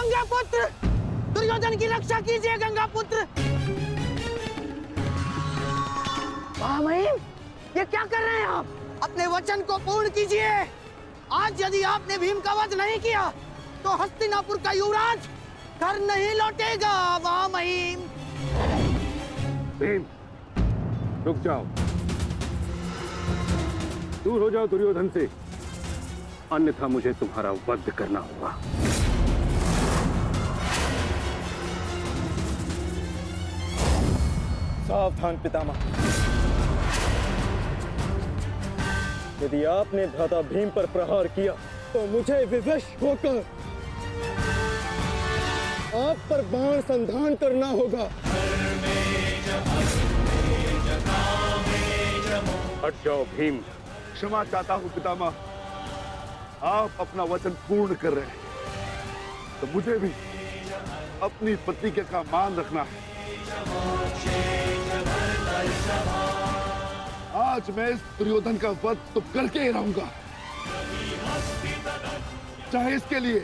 गंगा पुत्र, दुर्योधन की रक्षा कीजिए गंगा पुत्र। महामहिम, ये क्या कर रहे हैं आप? अपने वचन को पूर्ण कीजिए। आज यदि आपने भीम का वध नहीं किया तो हस्तिनापुर का युवराज घर नहीं लौटेगा। महामहिम। भीम, रुक जाओ, दूर हो जाओ दुर्योधन से, अन्यथा मुझे तुम्हारा वध करना होगा। सावधान पितामह, यदि आपने भ्राता भीम पर प्रहार किया तो मुझे विवश होकर आप पर बाण संधान करना होगा। हट जाओ भीम। क्षमा चाहता हूं पितामह, आप अपना वचन पूर्ण कर रहे हैं तो मुझे भी अपनी प्रतिज्ञा का मान रखना है। आज मैं इस दुर्योधन का वध तो करके ही रहूंगा, चाहे इसके लिए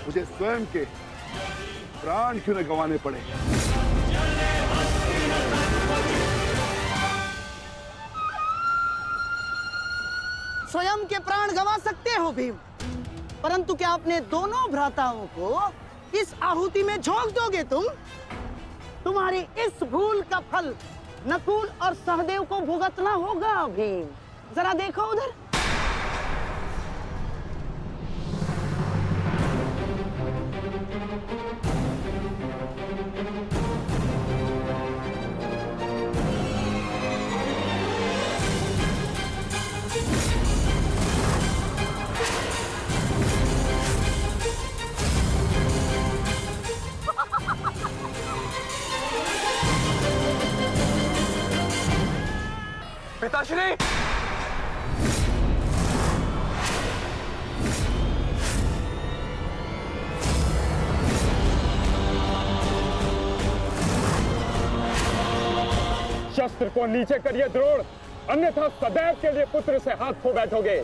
मुझे स्वयं के प्राण क्यों न गंवाने पड़े। स्वयं के प्राण गंवा सकते हो भीम, परंतु क्या अपने दोनों भ्राताओं को इस आहुति में झोंक दोगे तुम? तुम्हारी इस भूल का फल नकुल और सहदेव को भुगतना होगा भीम। जरा देखो उधर। पिताश्री, शस्त्र को नीचे करिए द्रोण, अन्यथा सदैव के लिए पुत्र से हाथ खो बैठोगे।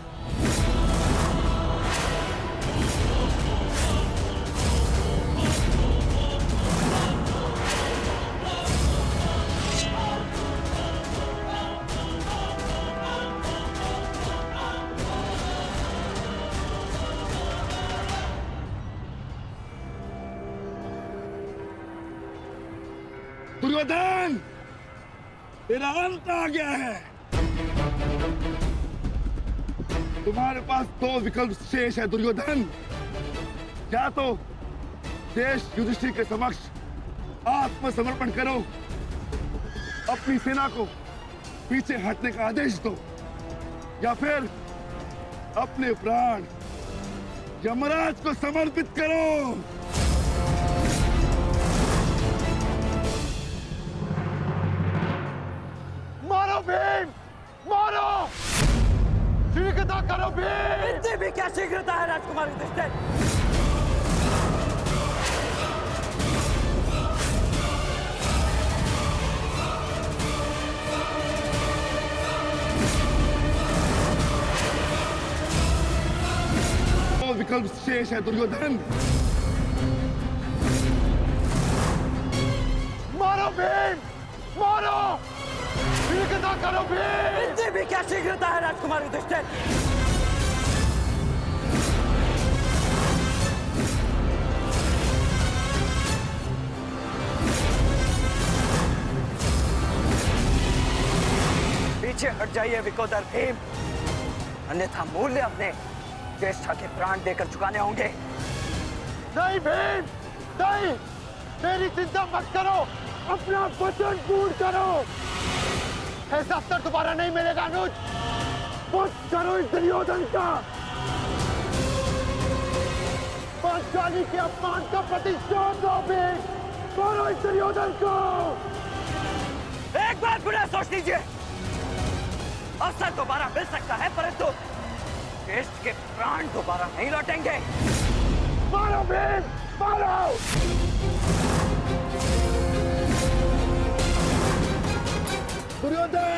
दुर्योधन, तेरा अंत आ गया है। तुम्हारे पास दो विकल्प शेष है दुर्योधन। या तो देश युधिष्ठिर के समक्ष आत्मसमर्पण करो, अपनी सेना को पीछे हटने का आदेश दो, या फिर अपने प्राण यमराज को समर्पित करो। मारो भीम, मारो! शीघ्रता करो भीम! इतनी भी क्या शीघ्रता है राजकुमार युधिष्ठिर? दो विकल्प शेष है दुर्योधन। मारो भीम, मारो! शीघ्रता करो भीम! इतनी भी क्या शीघ्रता है राजकुमार युधिष्ठिर? पीछे हट जाइए विकोदर भीम, अन्यथा मूल्य अपने ज्येष्ठा के प्राण देकर चुकाने होंगे। नहीं भीम, नहीं! मेरी चिंता मत करो, अपना वचन पूर्ण करो। ऐसा अवसर दोबारा नहीं मिलेगा अनुज। वध करो इस दुर्योधन का। पांचाली के अपमान का प्रतिशोध लो भीम। मारो इस दुर्योधन को। एक बार पुनः सोच लीजिए, अवसर दोबारा मिल सकता है, परंतु ज्येष्ठ के प्राण दोबारा नहीं लौटेंगे। मारो भीम, मारो! दुर्योधन!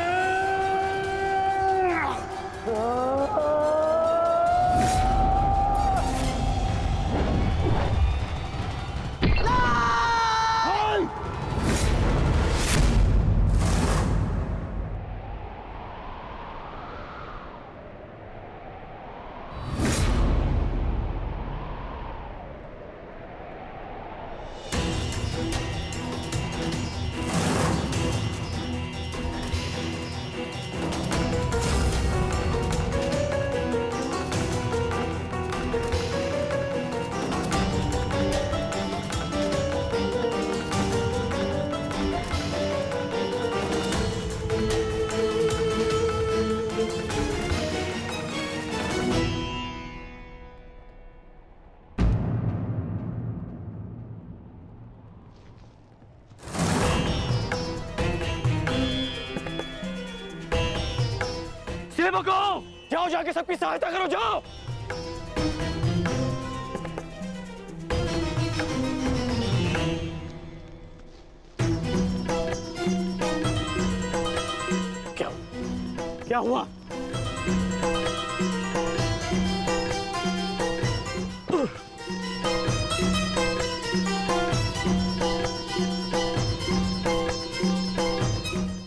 सेवकों, जाओ जाके सबकी सहायता करो, जाओ। क्या हुआ?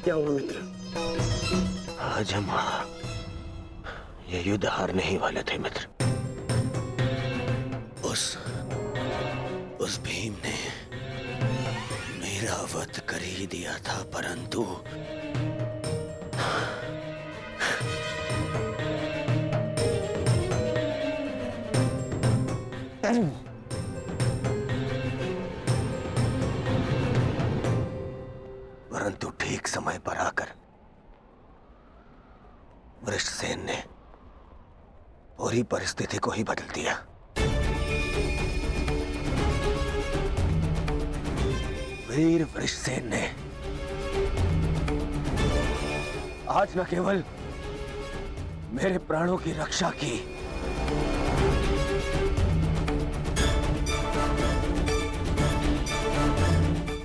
क्या हुआ मित्र? आज हम ये युद्ध हारने ही वाले थे मित्र। उस भीम ने मेरा वध कर ही दिया था, परंतु ठीक समय पर आकर वृषसेन ने पूरी परिस्थिति को ही बदल दिया। वीर वृषसेन ने आज न केवल मेरे प्राणों की रक्षा की,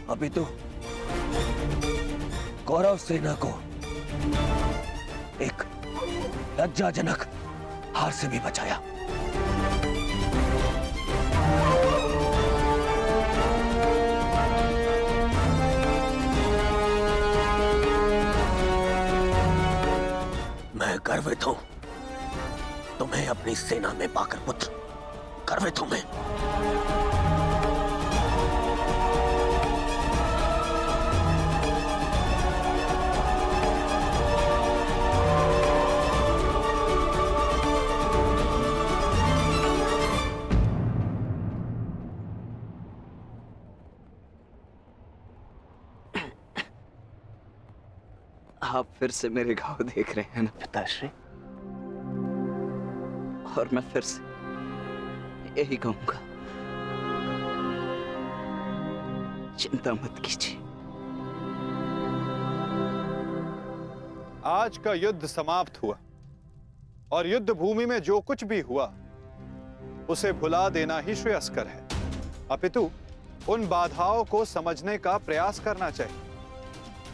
अभी तो कौरव सेना को एक लज्जाजनक हार से भी बचाया। मैं गर्वित हूं तुम्हें अपनी सेना में पाकर पुत्र, गर्वित हूं मैं। आप फिर से मेरे घाव देख रहे हैं ना पिताश्री, और मैं फिर से यही कहूंगा, चिंता मत कीजिए। आज का युद्ध समाप्त हुआ और युद्ध भूमि में जो कुछ भी हुआ उसे भुला देना ही श्रेयस्कर है, अपितु उन बाधाओं को समझने का प्रयास करना चाहिए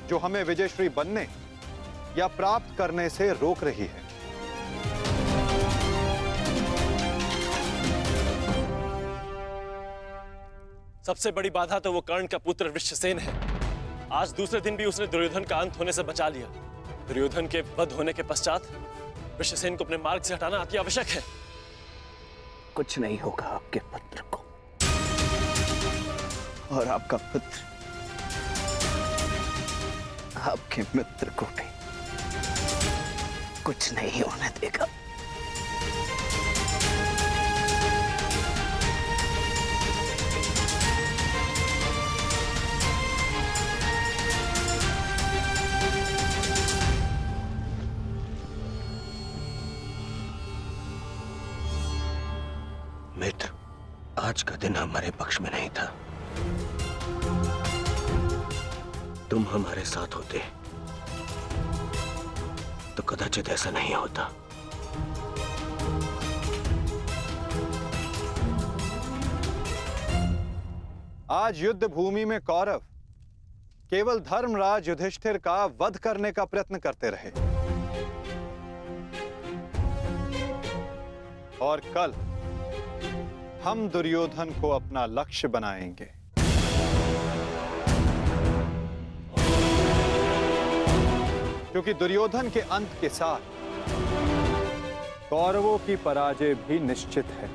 जो हमें विजयश्री बनने या प्राप्त करने से रोक रही है। सबसे बड़ी बाधा तो वो कर्ण का पुत्र वृषसेन है। आज दूसरे दिन भी उसने दुर्योधन का अंत होने से बचा लिया। दुर्योधन के वध होने के पश्चात वृषसेन को अपने मार्ग से हटाना अति आवश्यक है। कुछ नहीं होगा आपके पुत्र को, और आपका पुत्र आपके मित्र को भी कुछ नहीं होने देगा। मित्र, आज का दिन हमारे पक्ष में नहीं था। तुम हमारे साथ होते तो कदाचित ऐसा नहीं होता। आज युद्ध भूमि में कौरव केवल धर्मराज युधिष्ठिर का वध करने का प्रयत्न करते रहे, और कल हम दुर्योधन को अपना लक्ष्य बनाएंगे। क्योंकि दुर्योधन के अंत के साथ कौरवों की पराजय भी निश्चित है।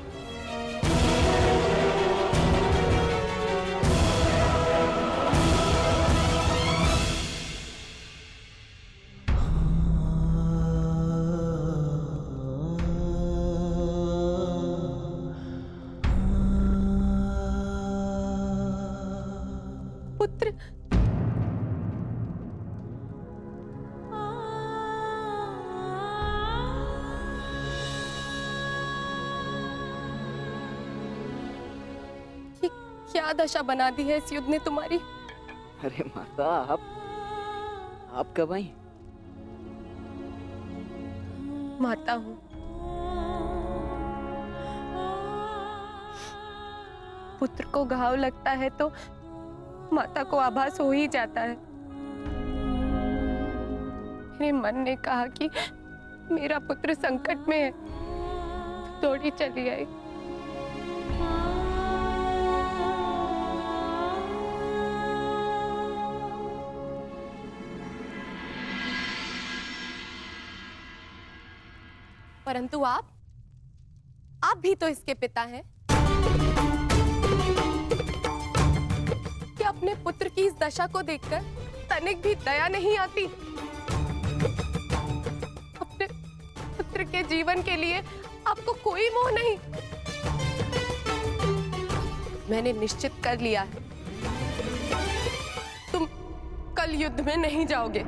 पुत्र, ये क्या दशा बना दी है इस युद्ध ने तुम्हारी? अरे माता, आप कब आई? माता हूँ। पुत्र को घाव लगता है तो माता को आभास हो ही जाता है। मेरे मन ने कहा कि मेरा पुत्र संकट में है, दौड़ी चली आई। परंतु आप भी तो इसके पिता हैं। क्या अपने पुत्र की इस दशा को देखकर तनिक भी दया नहीं आती? अपने पुत्र के जीवन के लिए आपको कोई मोह नहीं? मैंने निश्चित कर लिया है, तुम कल युद्ध में नहीं जाओगे।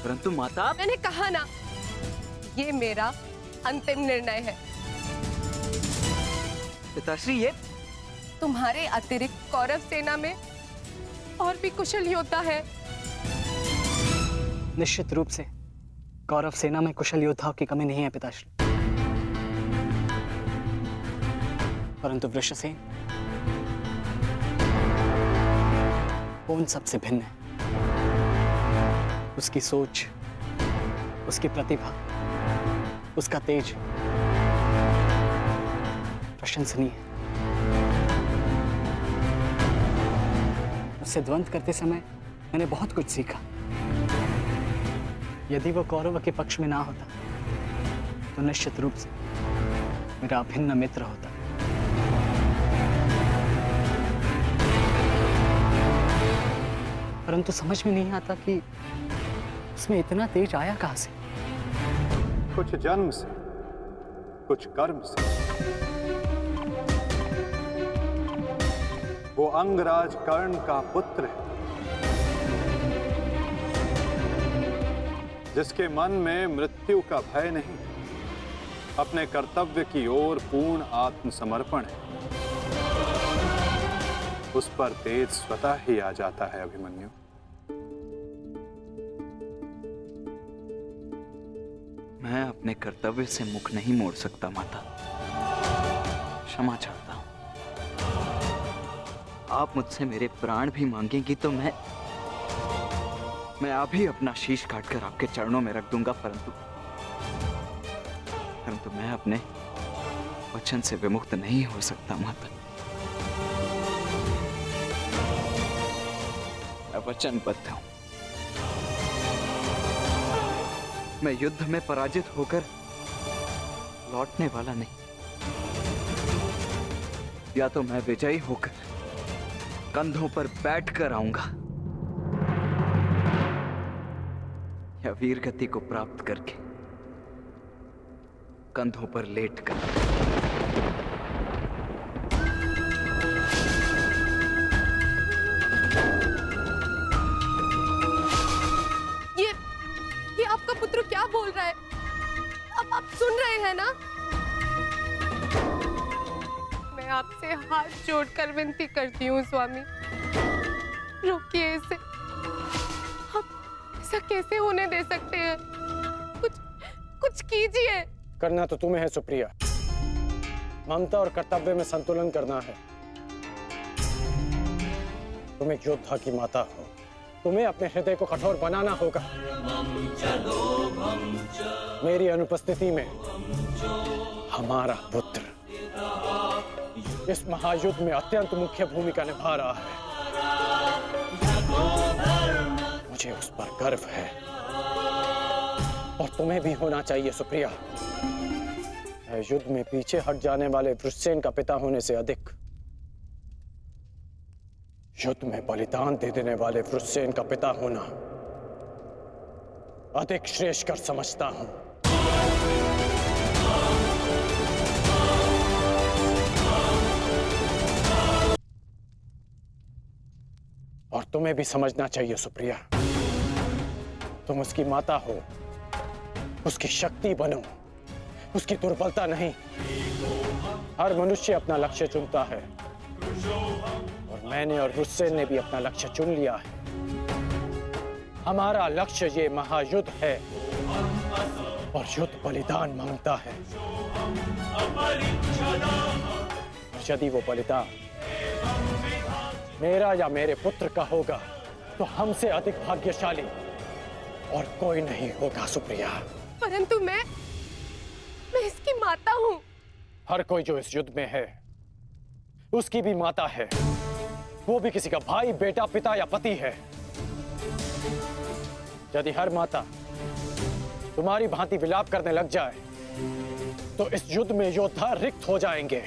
परंतु माता, मैंने कहा ना, ये मेरा अंतिम निर्णय है। पिताश्री, ये तुम्हारे अतिरिक्त कौरव सेना में और भी कुशल योद्धा है। निश्चित रूप से कौरव सेना में कुशल योद्धाओं की कमी नहीं है पिताश्री, परंतु वृषसेन वो उन सबसे भिन्न है। उसकी सोच, उसकी प्रतिभा, उसका तेज प्रशंसनीय है। उससे द्वंद्व करते समय मैंने बहुत कुछ सीखा। यदि वो कौरव के पक्ष में ना होता तो निश्चित रूप से मेरा अभिन्न मित्र होता। परंतु समझ में नहीं आता कि उसमें इतना तेज आया कहां से। कुछ जन्म से, कुछ कर्म से। वो अंगराज कर्ण का पुत्र है, जिसके मन में मृत्यु का भय नहीं, अपने कर्तव्य की ओर पूर्ण आत्मसमर्पण है। उस पर तेज स्वतः ही आ जाता है अभिमन्यु। मैं अपने कर्तव्य से मुख नहीं मोड़ सकता माता, क्षमा चाहता हूं। आप मुझसे मेरे प्राण भी मांगेंगी तो मैं अभी अपना शीश काटकर आपके चरणों में रख दूंगा, परंतु मैं अपने वचन से विमुक्त नहीं हो सकता माता। मैं वचनबद्ध हूं। मैं युद्ध में पराजित होकर लौटने वाला नहीं, या तो मैं विजयी होकर कंधों पर बैठकर आऊंगा, या वीर गति को प्राप्त करके कंधों पर लेटकर। ये आपका पुत्र क्या बोल रहा है? अब आप सुन रहे हैं ना? मैं आपसे हाथ जोड़कर विनती करती हूँ स्वामी, रोकिए इसे। आप ऐसा कैसे होने दे सकते हैं? कुछ कीजिए। करना तो तुम्हें है सुप्रिया, ममता और कर्तव्य में संतुलन करना है। तुम एक योद्धा की माता हो, तुम्हें अपने हृदय को कठोर बनाना होगा। मेरी अनुपस्थिति में हमारा पुत्र इस महायुद्ध में अत्यंत मुख्य भूमिका निभा रहा है। मुझे उस पर गर्व है, और तुम्हें भी होना चाहिए सुप्रिया। युद्ध में पीछे हट जाने वाले वृषसेन का पिता होने से अधिक युद्ध में बलिदान दे देने वाले वृषसेन का पिता होना अधिक श्रेष्ठकर समझता हूं। और तुम्हें भी समझना चाहिए सुप्रिया, तुम उसकी माता हो, उसकी शक्ति बनो, उसकी दुर्बलता नहीं। हर मनुष्य अपना लक्ष्य चुनता है, और मैंने और रुस्सेन ने भी अपना लक्ष्य चुन लिया है। हमारा लक्ष्य ये महायुद्ध है और युद्ध बलिदान मांगता है। यदि वो बलिदान मेरा या मेरे पुत्र का होगा तो हमसे अधिक भाग्यशाली और कोई नहीं होगा सुप्रिया। परंतु मैं इसकी माता हूं। हर कोई जो इस युद्ध में है उसकी भी माता है, वो भी किसी का भाई, बेटा, पिता या पति है। यदि हर माता तुम्हारी भांति विलाप करने लग जाए तो इस युद्ध में योद्धा रिक्त हो जाएंगे।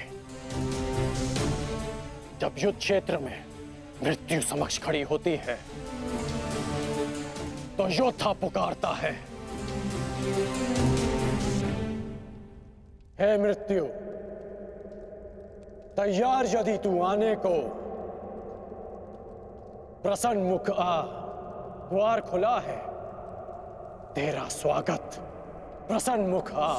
जब युद्ध क्षेत्र में मृत्यु समक्ष खड़ी होती है तो योद्धा पुकारता है, हे मृत्यु, तैयार यदि तू आने को, प्रसन्न मुख आ, द्वार खुला है, तेरा स्वागत, प्रसन्न मुख आ।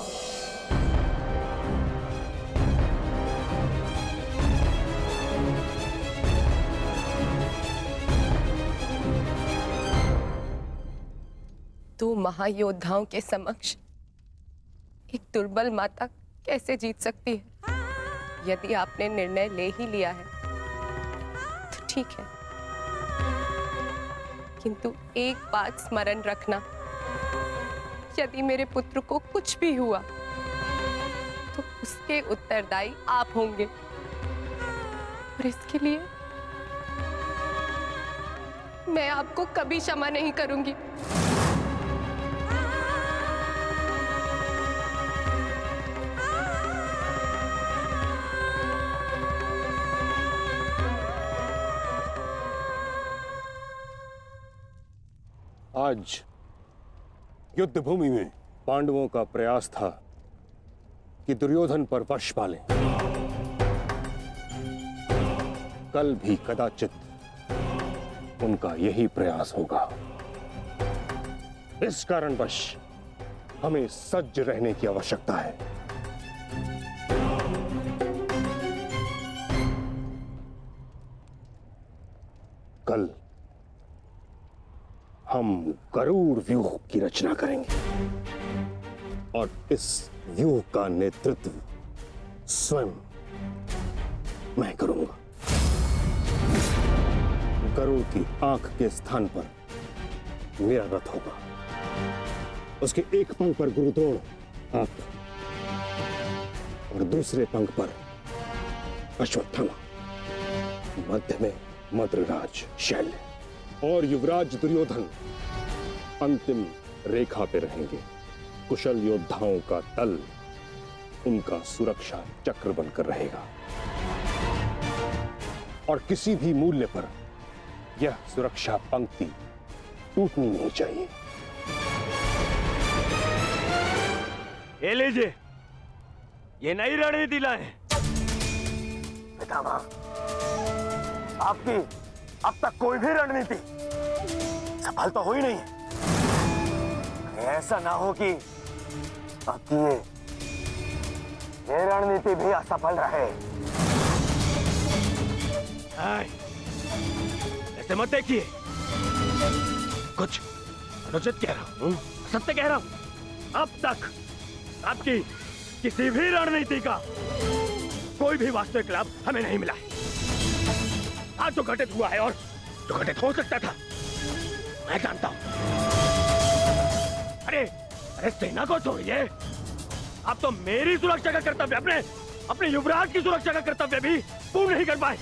तू महायोद्धाओं के समक्ष एक दुर्बल माता कैसे जीत सकती है? यदि आपने निर्णय ले ही लिया है तो ठीक है, किंतु एक बात स्मरण रखना, यदि मेरे पुत्र को कुछ भी हुआ तो उसके उत्तरदायी आप होंगे और इसके लिए मैं आपको कभी क्षमा नहीं करूंगी। आज युद्ध भूमि में पांडवों का प्रयास था कि दुर्योधन पर वश पालें। कल भी कदाचित उनका यही प्रयास होगा। इस कारणवश हमें सज्ज रहने की आवश्यकता है। कल हम गरुड़ व्यूह की रचना करेंगे और इस व्यूह का नेतृत्व स्वयं मैं करूंगा। गरुड़ की आंख के स्थान पर मेरा रथ होगा। उसके एक पंख पर गुरुद्रोण आप और दूसरे पंख पर अश्वत्थामा, मध्य में मद्रराज शैल्य और युवराज दुर्योधन अंतिम रेखा पे रहेंगे। कुशल योद्धाओं का दल उनका सुरक्षा चक्र बनकर रहेगा और किसी भी मूल्य पर यह सुरक्षा पंक्ति टूटनी नहीं चाहिए। ये लीजिए, ये नई रणनीति लाए। पितामह, आपकी अब तक कोई भी रणनीति सफल तो हुई नहीं है। ऐसा ना हो कि आपकी ये रणनीति भी असफल रहे। ऐसे मत देखिए, कुछ अनुचित कह रहा हूं, सत्य कह रहा हूं। अब तक आपकी किसी भी रणनीति का कोई भी वास्तविक लाभ हमें नहीं मिला है। आज जो घटित हुआ है और जो घटित हो सकता था, मैं जानता हूं। अरे सेना को छोड़िए, आप तो मेरी सुरक्षा का कर्तव्य, अपने युवराज की सुरक्षा का कर्तव्य भी पूर्ण नहीं कर पाए।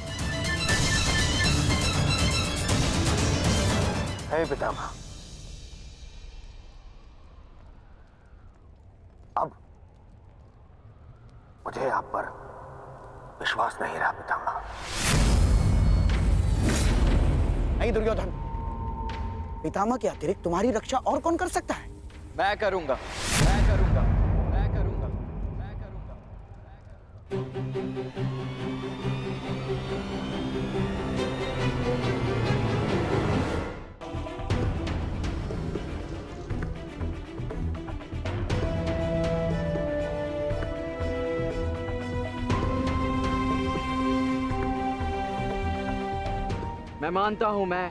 हे पितामह, अब मुझे आप पर विश्वास नहीं रहा पितामह। नहीं दुर्योधन, पितामह के अतिरिक्त तुम्हारी रक्षा और कौन कर सकता है? मैं करूंगा, मैं करूंगा, मैं करूंगा, मैं करूंगा। मैं मानता हूं मैं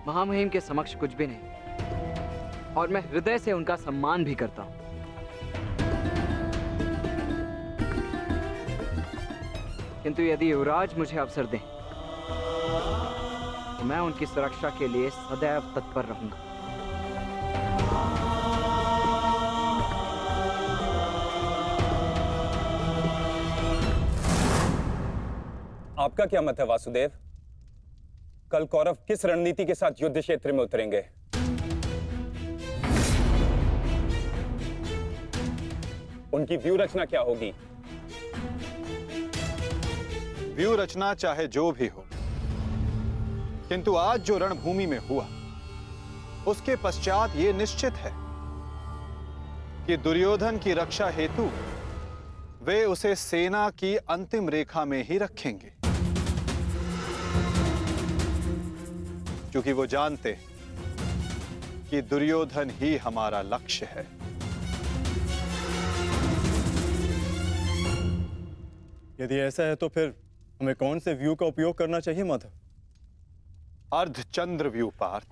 महामहिम के समक्ष कुछ भी नहीं, और मैं हृदय से उनका सम्मान भी करता हूं। किंतु यदि युवराज मुझे अवसर दें तो मैं उनकी सुरक्षा के लिए सदैव तत्पर रहूंगा। आपका क्या मत है वासुदेव? कल कौरव किस रणनीति के साथ युद्ध क्षेत्र में उतरेंगे? उनकी व्यूह रचना क्या होगी? व्यूह रचना चाहे जो भी हो, किंतु आज जो रणभूमि में हुआ उसके पश्चात यह निश्चित है कि दुर्योधन की रक्षा हेतु वे उसे सेना की अंतिम रेखा में ही रखेंगे, क्योंकि वो जानते कि दुर्योधन ही हमारा लक्ष्य है। यदि ऐसा है तो फिर हमें कौन से व्यू का उपयोग करना चाहिए माधव? अर्धचंद्र व्यू पार्थ।